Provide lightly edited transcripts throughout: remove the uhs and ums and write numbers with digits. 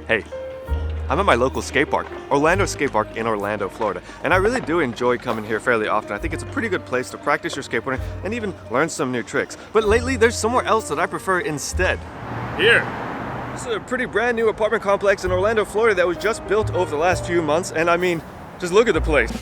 Hey, I'm at my local skate park, Orlando Skate Park in Orlando, Florida, and I really do enjoy coming here fairly often. I think it's a pretty good place to practice your skateboarding and even learn some new tricks. But lately, there's somewhere else that I prefer instead. Here. This is a pretty brand new apartment complex in Orlando, Florida that was just built over the last few months, and I mean, just look at the place.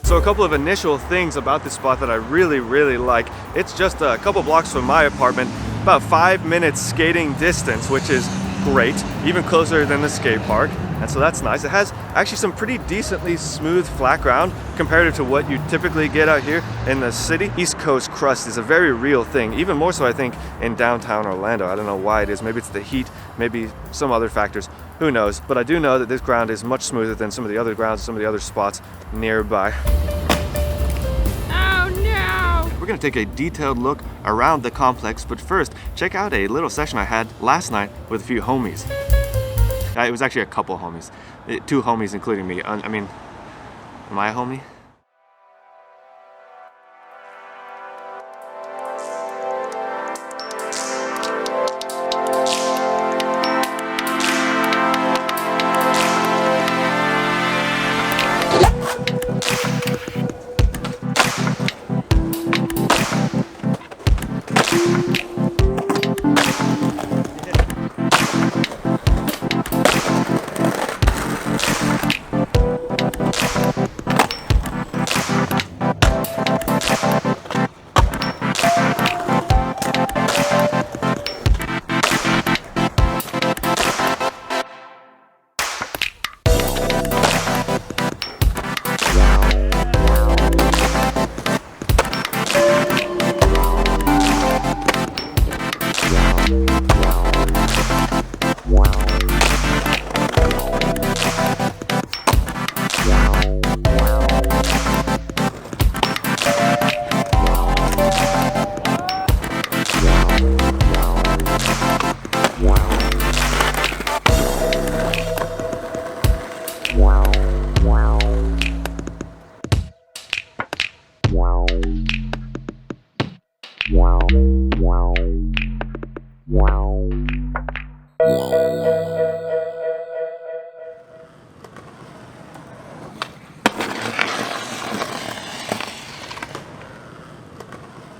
So a couple of initial things about this spot that I really like. It's just a couple blocks from my apartment, about 5 minutes skating distance, which is great, even closer than the skate park. And so that's nice. It has actually some pretty decently smooth flat ground compared to what you typically get out here in the city. East Coast crust is a very real thing, even more so I think in downtown Orlando. I don't know why it is. Maybe it's the heat, maybe some other factors, who knows. But I do know that this ground is much smoother than some of the other grounds, some of the other spots nearby. Oh no! We're gonna take a detailed look around the complex, but first, check out a little session I had last night with a few homies. It was actually a couple homies. 2 homies including me. I mean, am I a homie?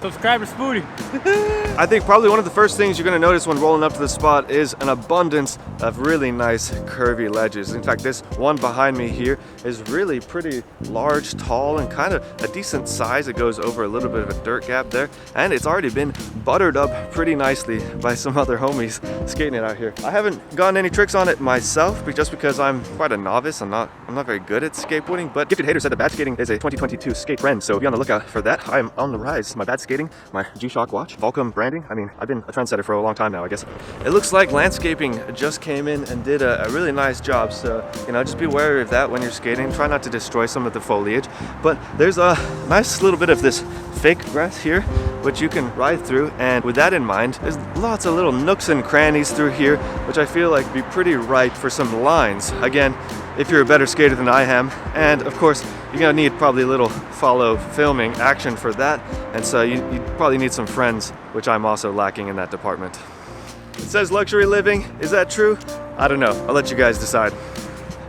Subscribe to Spooty. I think probably one of the first things you're going to notice when rolling up to the spot is an abundance of really nice curvy ledges. In fact, this one behind me here is really pretty large, tall, and kind of a decent size. It goes over a little bit of a dirt gap there, and it's already been buttered up pretty nicely by some other homies skating it out here. I haven't gotten any tricks on it myself, just because I'm quite a novice. I'm not very good at skateboarding, but Gifted Hater said that bad skating is a 2022 skate trend, so be on the lookout for that. I'm on the rise. My bad skating, my G-Shock watch, Volcom branding. I mean, I've been a trendsetter for a long time now, I guess. It looks like landscaping just came in and did a really nice job, so, you know, just be wary of that when you're skating. Try not to destroy some of the foliage, but there's a nice little bit of this fake grass here, which you can ride through, and with that in mind, there's lots of little nooks and crannies through here, which I feel like be pretty ripe for some lines. Again, if you're a better skater than I am, and of course, you're gonna need probably a little follow filming action for that, and so you probably need some friends, which I'm also lacking in that department. It says luxury living, is that true? I don't know, I'll let you guys decide.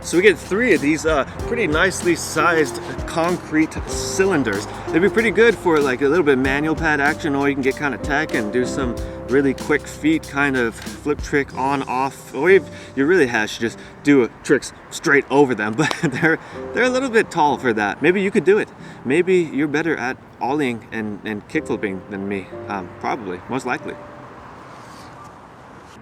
So we get 3 of these pretty nicely sized concrete cylinders. They'd be pretty good for like a little bit of manual pad action, or you can get kind of tech and do some really quick feet kind of flip trick on off, or if you really should just do tricks straight over them, but they're a little bit tall for that. Maybe you could do it. Maybe you're better at ollieing and kick flipping than me. Probably, most likely.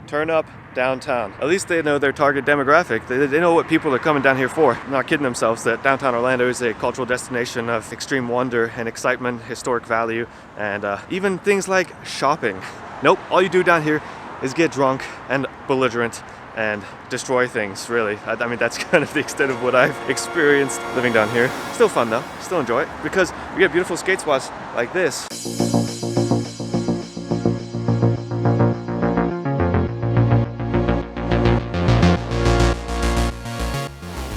turn up downtown. At least they know their target demographic. They know what people are coming down here for. Not kidding themselves that downtown Orlando is a cultural destination of extreme wonder and excitement, historic value, and even things like shopping. Nope, all you do down here is get drunk and belligerent and destroy things, really. I mean, that's kind of the extent of what I've experienced living down here. Still fun though, still enjoy it, because we get beautiful skate spots like this.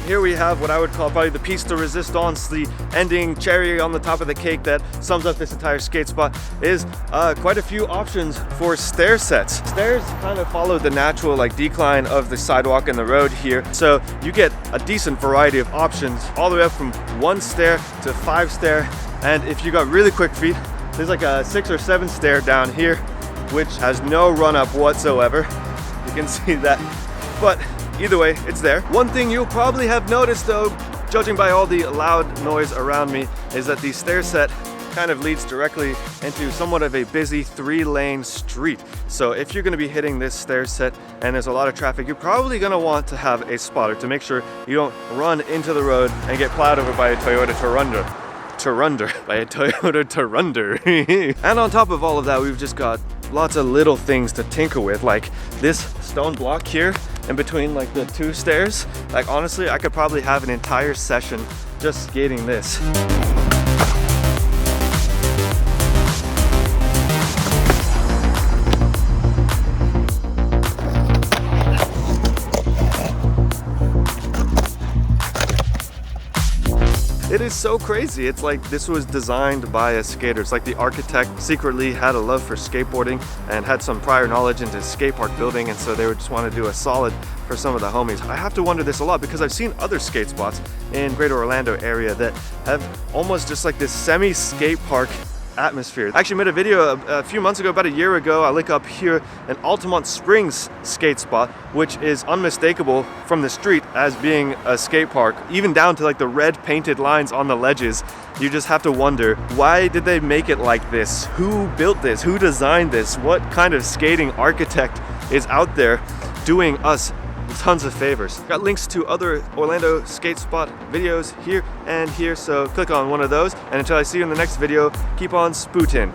Here we have what I would call probably the piece de resistance, the ending cherry on the top of the cake that sums up this entire skate spot, is quite a few options for stair sets. Stairs kind of follow the natural decline of the sidewalk and the road here, so you get a decent variety of options all the way up from 1 stair to 5 stair, and if you got really quick feet, there's like a 6 or 7 stair down here, which has no run up whatsoever. You can see that, but either way, it's there. One thing you'll probably have noticed though, judging by all the loud noise around me, is that the stair set kind of leads directly into somewhat of a busy 3-lane street. So if you're gonna be hitting this stair set and there's a lot of traffic, you're probably gonna want to have a spotter to make sure you don't run into the road and get plowed over by a Toyota Tundra. And on top of all of that, we've just got lots of little things to tinker with, like this stone block here in between the 2 stairs. Honestly, I could probably have an entire session just skating this. It is so crazy. It's like this was designed by a skater. It's like the architect secretly had a love for skateboarding and had some prior knowledge into skate park building, and so they would just want to do a solid for some of the homies. I have to wonder this a lot because I've seen other skate spots in greater Orlando area that have almost just like this semi-skate park atmosphere. I actually made a video a few months ago, about a year ago. I link up here an Altamont Springs skate spot, which is unmistakable from the street as being a skate park, even down to the red painted lines on the ledges. You just have to wonder, why did they make it like this? Who built this? Who designed this? What kind of skating architect is out there doing us tons of favors? Got links to other Orlando skate spot videos here and here, so click on one of those, and until I see you in the next video, keep on spootin'.